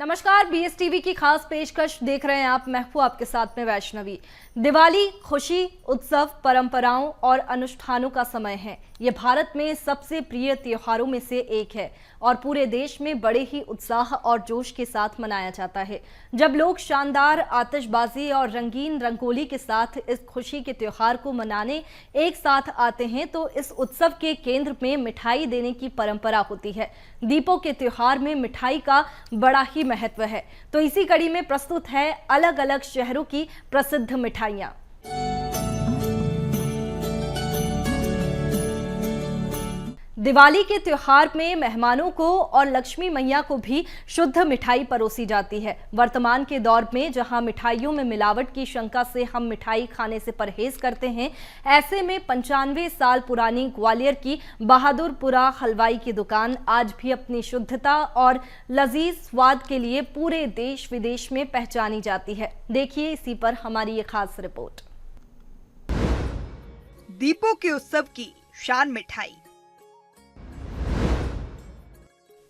नमस्कार, BSTV की खास पेशकश देख रहे हैं आप। मैं हूं आपके साथ में वैष्णवी। दिवाली खुशी, उत्सव, परंपराओं और अनुष्ठानों का समय है। ये भारत में सबसे प्रिय त्योहारों में से एक है और पूरे देश में बड़े ही उत्साह और जोश के साथ मनाया जाता है। जब लोग शानदार आतिशबाजी और रंगीन रंगोली के साथ इस खुशी के त्योहार को मनाने एक साथ आते हैं तो इस उत्सव के केंद्र में मिठाई देने की परंपरा होती है। दीपों के त्योहार में मिठाई का बड़ा ही महत्व है, तो इसी कड़ी में प्रस्तुत है अलग अलग शहरों की प्रसिद्ध मिठाइयां। दिवाली के त्योहार में मेहमानों को और लक्ष्मी मैया को भी शुद्ध मिठाई परोसी जाती है। वर्तमान के दौर में जहां मिठाइयों में मिलावट की शंका से हम मिठाई खाने से परहेज करते हैं, ऐसे में 95 साल पुरानी ग्वालियर की बहादुरपुरा हलवाई की दुकान आज भी अपनी शुद्धता और लजीज स्वाद के लिए पूरे देश विदेश में पहचानी जाती है। देखिए इसी पर हमारी ये खास रिपोर्ट। दीपों के उत्सव की शान मिठाई,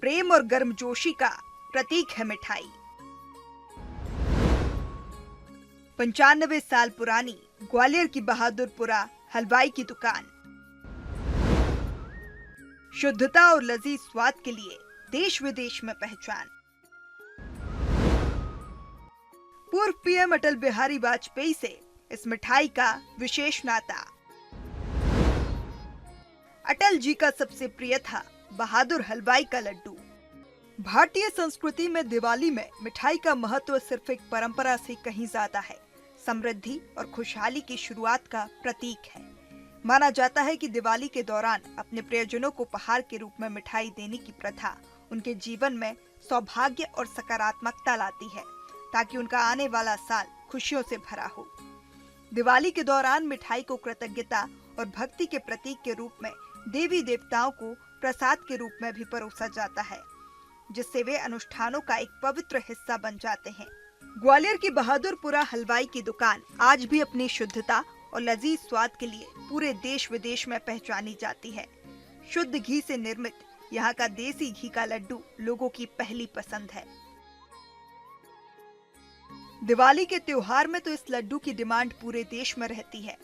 प्रेम और गर्मजोशी का प्रतीक है मिठाई। 95 साल पुरानी ग्वालियर की बहादुरपुरा हलवाई की दुकान शुद्धता और लजीज स्वाद के लिए देश विदेश में पहचान। पूर्व पीएम अटल बिहारी वाजपेयी से इस मिठाई का विशेष नाता। अटल जी का सबसे प्रिय था बहादुर हलवाई का लड्डू। भारतीय संस्कृति में दिवाली में मिठाई का महत्व सिर्फ एक परंपरा से कहीं ज्यादा है। समृद्धि और खुशहाली की शुरुआत का प्रतीक है। माना जाता है कि दिवाली के दौरान अपने प्रियजनों को उपहार के रूप में मिठाई देने की प्रथा उनके जीवन में सौभाग्य और सकारात्मकता लाती है, ताकि उनका आने वाला साल खुशियों से भरा हो। दिवाली के दौरान मिठाई को कृतज्ञता और भक्ति के प्रतीक के रूप में देवी देवताओं को प्रसाद के रूप में भी परोसा जाता है, जिससे वे अनुष्ठानों का एक पवित्र हिस्सा बन जाते हैं। ग्वालियर की बहादुरपुरा हलवाई की दुकान आज भी अपनी शुद्धता और लजीज स्वाद के लिए पूरे देश विदेश में पहचानी जाती है। शुद्ध घी से निर्मित यहाँ का देसी घी का लड्डू लोगों की पहली पसंद है। दिवाली के त्योहार में तो इस लड्डू की डिमांड पूरे देश में रहती है।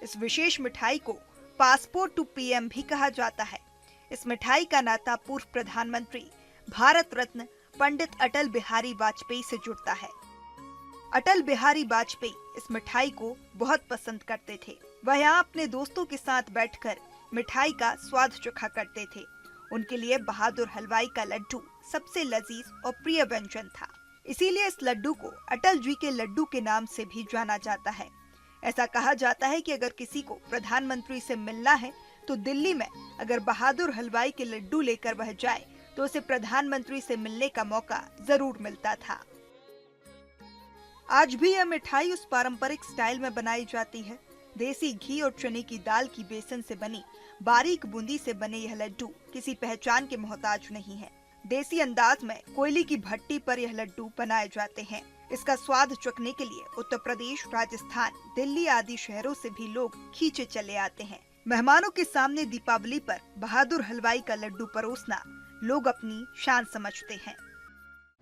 इस विशेष मिठाई को पासपोर्ट टू पीएम भी कहा जाता है। इस मिठाई का नाता पूर्व प्रधानमंत्री भारत रत्न पंडित अटल बिहारी वाजपेयी से जुड़ता है। अटल बिहारी वाजपेयी इस मिठाई को बहुत पसंद करते थे। वह यहाँ अपने दोस्तों के साथ बैठकर मिठाई का स्वाद चखा करते थे। उनके लिए बहादुर हलवाई का लड्डू सबसे लजीज और प्रिय व्यंजन था। इसीलिए इस लड्डू को अटल जी के लड्डू के नाम से भी जाना जाता है। ऐसा कहा जाता है कि अगर किसी को प्रधानमंत्री से मिलना है तो दिल्ली में अगर बहादुर हलवाई के लड्डू लेकर वह जाए तो उसे प्रधानमंत्री से मिलने का मौका जरूर मिलता था। आज भी यह मिठाई उस पारंपरिक स्टाइल में बनाई जाती है। देसी घी और चने की दाल की बेसन से बनी बारीक बूंदी से बने यह लड्डू किसी पहचान के मोहताज नहीं है। देसी अंदाज में कोयले की भट्टी पर यह लड्डू बनाए जाते हैं। इसका स्वाद चखने के लिए उत्तर प्रदेश, राजस्थान, दिल्ली आदि शहरों से भी लोग खींचे चले आते हैं। मेहमानों के सामने दीपावली पर बहादुर हलवाई का लड्डू परोसना लोग अपनी शान समझते हैं।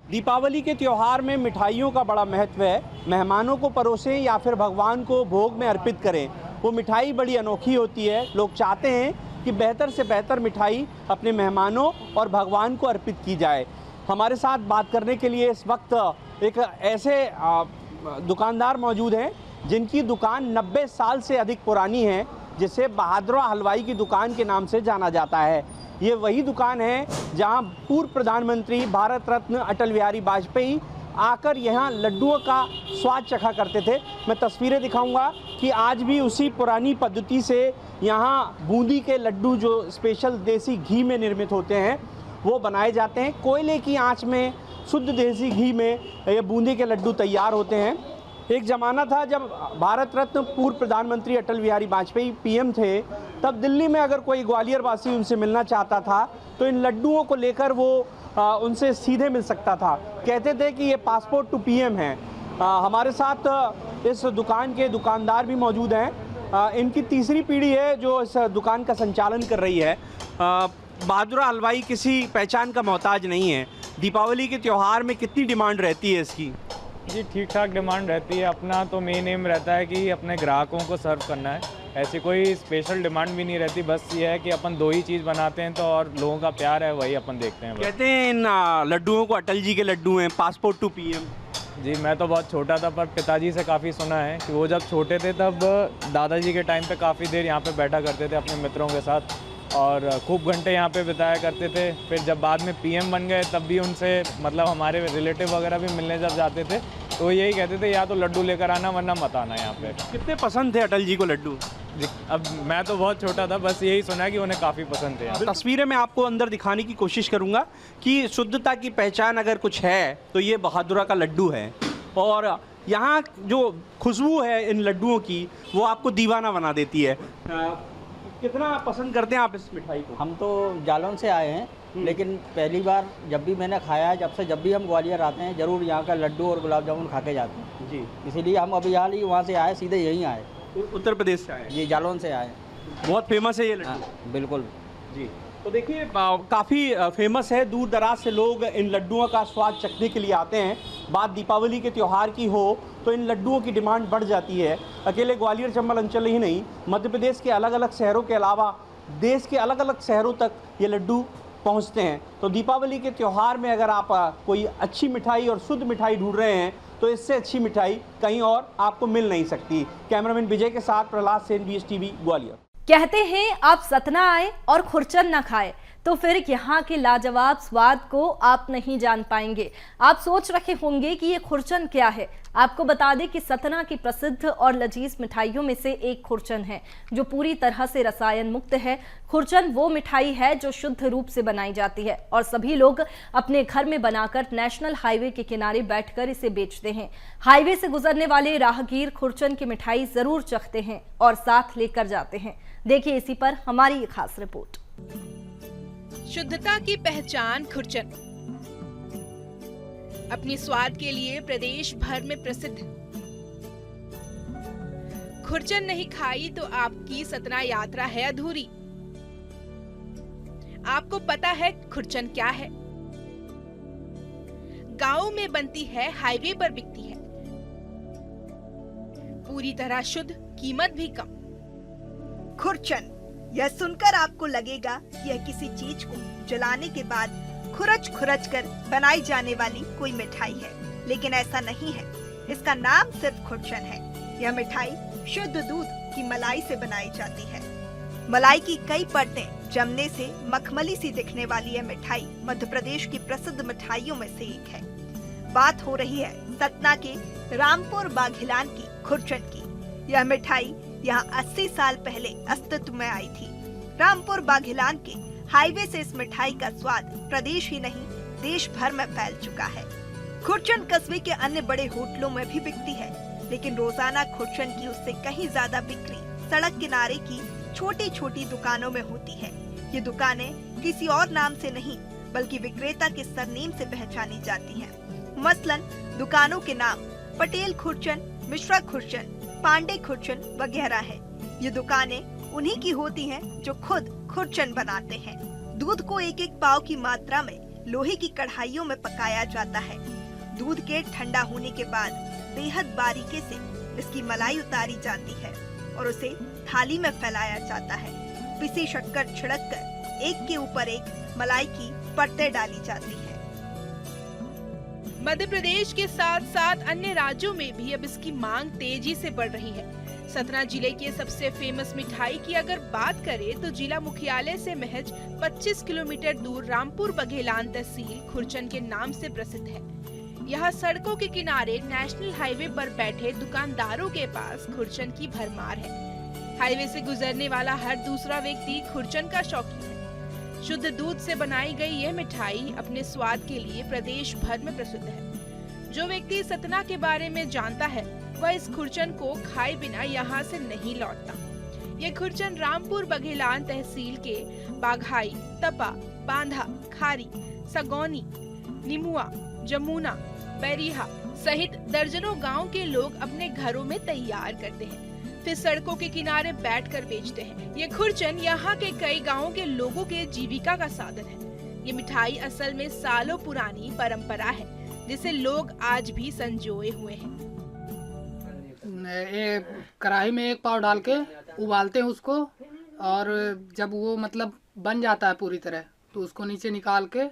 दीपावली के त्योहार में मिठाइयों का बड़ा महत्व है। मेहमानों को परोसें या फिर भगवान को भोग में अर्पित करें, वो मिठाई बड़ी अनोखी होती है। लोग चाहते हैं कि बेहतर से बेहतर मिठाई अपने मेहमानों और भगवान को अर्पित की जाए। हमारे साथ बात करने के लिए इस वक्त एक ऐसे दुकानदार मौजूद हैं जिनकी दुकान 90 साल से अधिक पुरानी है, जिसे बहादुर हलवाई की दुकान के नाम से जाना जाता है। ये वही दुकान है जहां पूर्व प्रधानमंत्री भारत रत्न अटल बिहारी वाजपेयी आकर यहाँ लड्डुओं का स्वाद चखा करते थे। मैं तस्वीरें दिखाऊंगा कि आज भी उसी पुरानी पद्धति से यहाँ बूंदी के लड्डू जो स्पेशल देसी घी में निर्मित होते हैं वो बनाए जाते हैं। कोयले की आंच में शुद्ध देसी घी में ये बूंदी के लड्डू तैयार होते हैं। एक ज़माना था जब भारत रत्न पूर्व प्रधानमंत्री अटल बिहारी वाजपेयी पीएम थे, तब दिल्ली में अगर कोई ग्वालियर वासी उनसे मिलना चाहता था तो इन लड्डुओं को लेकर वो उनसे सीधे मिल सकता था। कहते थे कि ये पासपोर्ट टू पीएम है। हमारे साथ इस दुकान के दुकानदार भी मौजूद हैं। इनकी तीसरी पीढ़ी है जो इस दुकान का संचालन कर रही है। बहादुर हलवाई किसी पहचान का मोहताज नहीं है। दीपावली के त्यौहार में कितनी डिमांड रहती है इसकी? जी ठीक ठाक डिमांड रहती है। अपना तो मेन एम रहता है कि अपने ग्राहकों को सर्व करना है, ऐसी कोई स्पेशल डिमांड भी नहीं रहती। बस ये है कि अपन दो ही चीज़ बनाते हैं तो और लोगों का प्यार है वही अपन देखते हैं बस। कहते हैं इन लड्डुओं को अटल जी के लड्डू हैं, पासपोर्ट टू पीएम। जी मैं तो बहुत छोटा था पर पिताजी से काफ़ी सुना है कि वो जब छोटे थे तब दादाजी के टाइम पे काफ़ी देर यहाँ पे बैठा करते थे अपने मित्रों के साथ और खूब घंटे यहाँ पे बिताया करते थे। फिर जब बाद में पीएम बन गए तब भी उनसे मतलब हमारे रिलेटिव वगैरह भी मिलने जब जाते थे तो यही कहते थे या तो लड्डू लेकर आना वरना मत आना यहाँ पे। कितने पसंद थे अटल जी को लड्डू? जी अब मैं तो बहुत छोटा था, बस यही सुना कि उन्हें काफ़ी पसंद थे। तस्वीरें मैं आपको अंदर दिखाने की कोशिश करूंगा कि शुद्धता की पहचान अगर कुछ है तो ये बहादुरा का लड्डू है और यहाँ जो खुशबू है इन लड्डुओं की वो आपको दीवाना बना देती है। कितना पसंद करते हैं आप इस मिठाई को? हम तो जालौन से आए हैं लेकिन पहली बार जब भी मैंने खाया है, जब भी हम ग्वालियर आते हैं ज़रूर यहाँ का लड्डू और गुलाब जामुन खा के जाते हैं जी। इसीलिए हम अभी हाल ही वहाँ से आए, सीधे यहीं आए। उत्तर प्रदेश से आए? जी जालौन से आए। बहुत फेमस है ये लड्डू? हाँ बिल्कुल जी। तो देखिए काफ़ी फेमस है, दूर दराज से लोग इन लड्डुओं का स्वाद चखने के लिए आते हैं। बात दीपावली के त्यौहार की हो तो इन लड्डुओं की डिमांड बढ़ जाती है। अकेले ग्वालियर चंबल अंचल ही नहीं, मध्य प्रदेश के अलग अलग शहरों के अलावा देश के अलग अलग शहरों तक ये लड्डू पहुंचते हैं। तो दीपावली के त्यौहार में अगर आप कोई अच्छी मिठाई और शुद्ध मिठाई ढूंढ रहे हैं तो इससे अच्छी मिठाई कहीं और आपको मिल नहीं सकती। कैमरामैन विजय के साथ प्रहलाद सेन, BSTV ग्वालियर। कहते हैं आप सतना आए और खुरचन ना खाए तो फिर यहाँ के लाजवाब स्वाद को आप नहीं जान पाएंगे। आप सोच रखे होंगे कि ये खुरचन क्या है। आपको बता दें कि सतना की प्रसिद्ध और लजीज मिठाइयों में से एक खुरचन है जो पूरी तरह से रसायन मुक्त है। खुरचन वो मिठाई है जो शुद्ध रूप से बनाई जाती है और सभी लोग अपने घर में बनाकर नेशनल हाईवे के किनारे बैठकर इसे बेचते हैं। हाईवे से गुजरने वाले राहगीर खुरचन की मिठाई जरूर चखते हैं और साथ लेकर जाते हैं। देखिए इसी पर हमारी ये खास रिपोर्ट। शुद्धता की पहचान खुरचन अपनी स्वाद के लिए प्रदेश भर में प्रसिद्ध। खुरचन नहीं खाई तो आपकी सतना यात्रा है अधूरी। आपको पता है खुरचन क्या है? गांव में बनती है, हाईवे पर बिकती है, पूरी तरह शुद्ध, कीमत भी कम। खुरचन, यह सुनकर आपको लगेगा कि यह किसी चीज को जलाने के बाद खुरच खुरच कर बनाई जाने वाली कोई मिठाई है, लेकिन ऐसा नहीं है। इसका नाम सिर्फ खुरचन है। यह मिठाई शुद्ध दूध की मलाई से बनाई जाती है। मलाई की कई परतें जमने से मखमली सी दिखने वाली यह मिठाई मध्य प्रदेश की प्रसिद्ध मिठाइयों में से एक है। बात हो रही है सतना के रामपुर बाघिलान की खुरचन की। यह मिठाई यहाँ 80 साल पहले अस्तित्व में आई थी। रामपुर बाघिलान के हाईवे से इस मिठाई का स्वाद प्रदेश ही नहीं देश भर में फैल चुका है। खुरचन कस्बे के अन्य बड़े होटलों में भी बिकती है, लेकिन रोजाना खुरचन की उससे कहीं ज्यादा बिक्री सड़क किनारे की छोटी छोटी दुकानों में होती है। ये दुकानें किसी और नाम से नहीं बल्कि विक्रेता के सरनेम से पहचानी जाती हैं। मसलन दुकानों के नाम पटेल खुरचन, मिश्रा खुरचन, पांडे खुरचन वगैरह है। ये दुकानें उन्हीं की होती हैं जो खुद खुरचन बनाते हैं। दूध को एक एक पाव की मात्रा में लोहे की कढ़ाइयों में पकाया जाता है। दूध के ठंडा होने के बाद बेहद बारीकी से इसकी मलाई उतारी जाती है और उसे थाली में फैलाया जाता है। पिसी शक्कर छिड़ककर एक के ऊपर एक मलाई की परतें डाली जाती है। मध्य प्रदेश के साथ साथ अन्य राज्यों में भी अब इसकी मांग तेजी से बढ़ रही है। सतना जिले की सबसे फेमस मिठाई की अगर बात करें तो जिला मुख्यालय से महज 25 किलोमीटर दूर रामपुर बघेलान तहसील खुरचन के नाम से प्रसिद्ध है। यहाँ सड़कों के किनारे नेशनल हाईवे पर बैठे दुकानदारों के पास खुरचन की भरमार है। हाईवे से गुजरने वाला हर दूसरा व्यक्ति खुरचन का शौकीन है। शुद्ध दूध से बनाई गई यह मिठाई अपने स्वाद के लिए प्रदेश भर में प्रसिद्ध है। जो व्यक्ति सतना के बारे में जानता है वह इस खुरचन को खाए बिना यहाँ से नहीं लौटता। ये खुरचन रामपुर बघेलान तहसील के बाघाई, तपा, बांधा, खारी, सगौनी, निमुआ, जमुना, बैरिहा सहित दर्जनों गांव के लोग अपने घरों में तैयार करते हैं, फिर सड़कों के किनारे बैठकर बेचते हैं। ये खुरचन यहाँ के कई गांवों के लोगों के जीविका का साधन है। ये मिठाई असल में सालों पुरानी परंपरा है जिसे लोग आज भी संजोए हुए हैं। ये कढ़ाई में एक पाव डाल के उबालते हैं उसको, और जब वो मतलब बन जाता है पूरी तरह तो उसको नीचे निकाल के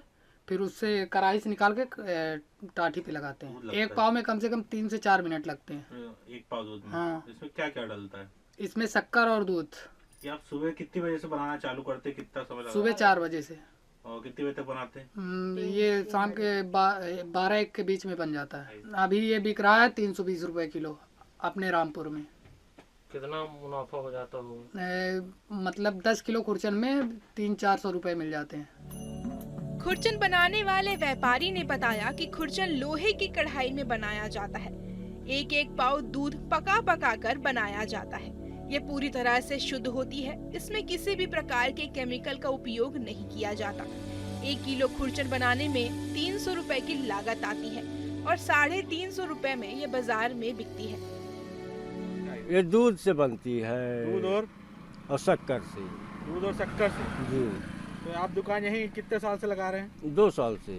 फिर उससे कढ़ाई से निकाल के टाठी पे लगाते हैं। एक पाव में कम से कम 3 से 4 मिनट लगते हैं। एक पाव दूध में? हाँ। इसमें क्या क्या डलता है? इसमें शक्कर और दूध। ये आप सुबह कितनी बजे से बनाना चालू करते हैं? कितना समय लगता है? सुबह 4 बजे से। और कितनी बजे तक बनाते हैं? ये शाम के 12-1 के बीच में बन जाता है। अभी ये बिक रहा है 320 रुपए किलो अपने रामपुर में। कितना मुनाफा हो जाता होगा? मतलब 10 किलो खुरचन में 300-400 रुपए मिल जाते हैं। खुरचन बनाने वाले व्यापारी ने बताया कि खुरचन लोहे की कढ़ाई में बनाया जाता है। एक एक पाव दूध पका पका कर बनाया जाता है। ये पूरी तरह से शुद्ध होती है। इसमें किसी भी प्रकार के केमिकल का उपयोग नहीं किया जाता। 1 किलो खुरचन बनाने में 300 रुपए की लागत आती है और 350 रुपए में ये बाजार में बिकती है। ये दूध से बनती है। दूध और शक्कर से। दूध और शक्कर से? जी। तो आप दुकान यहीं कितने साल से लगा रहे हैं? 2 साल से।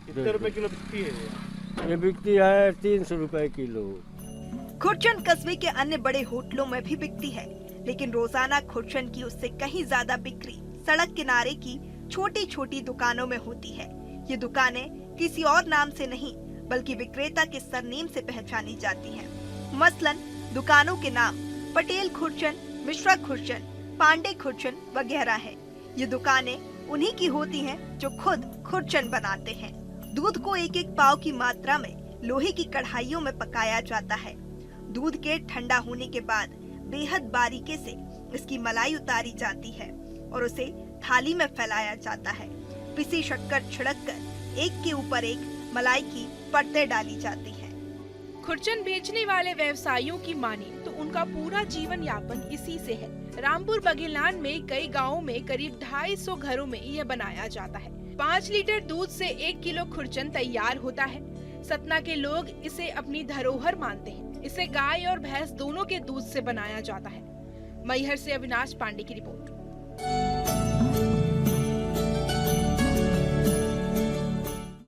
कितने रुपए किलो बिकती है? ये बिकती है 300 रुपए किलो। खुरचन कस्बे के अन्य बड़े होटलों में भी बिकती है, लेकिन रोजाना खुरचन की उससे कहीं ज्यादा बिक्री सड़क किनारे की छोटी छोटी दुकानों में होती है। ये दुकानें किसी और नाम से नहीं बल्कि विक्रेता के सरनेम से पहचानी जाती हैं। मसलन दुकानों के नाम पटेल खुरचन, मिश्रा खुरचन, पांडे खुरचन वगैरह है। ये दुकानें उन्हीं की होती हैं जो खुद खुरचन बनाते हैं। दूध को 1-1 पाव की मात्रा में लोहे की कढ़ाइयों में पकाया जाता है। दूध के ठंडा होने के बाद बेहद बारीकी से इसकी मलाई उतारी जाती है और उसे थाली में फैलाया जाता है। पिसी शक्कर छिड़ककर एक के ऊपर एक मलाई की परतें डाली जाती हैं। खुरचन बेचने वाले व्यवसायियों की माने तो उनका पूरा जीवन यापन इसी से है। रामपुर बघेलान में कई गांवों में करीब 250 घरों में यह बनाया जाता है। 5 लीटर दूध से 1 किलो खुरचन तैयार होता है। सतना के लोग इसे अपनी धरोहर मानते हैं। इसे गाय और भैंस दोनों के दूध से बनाया जाता है। मैहर से अविनाश पांडे की रिपोर्ट।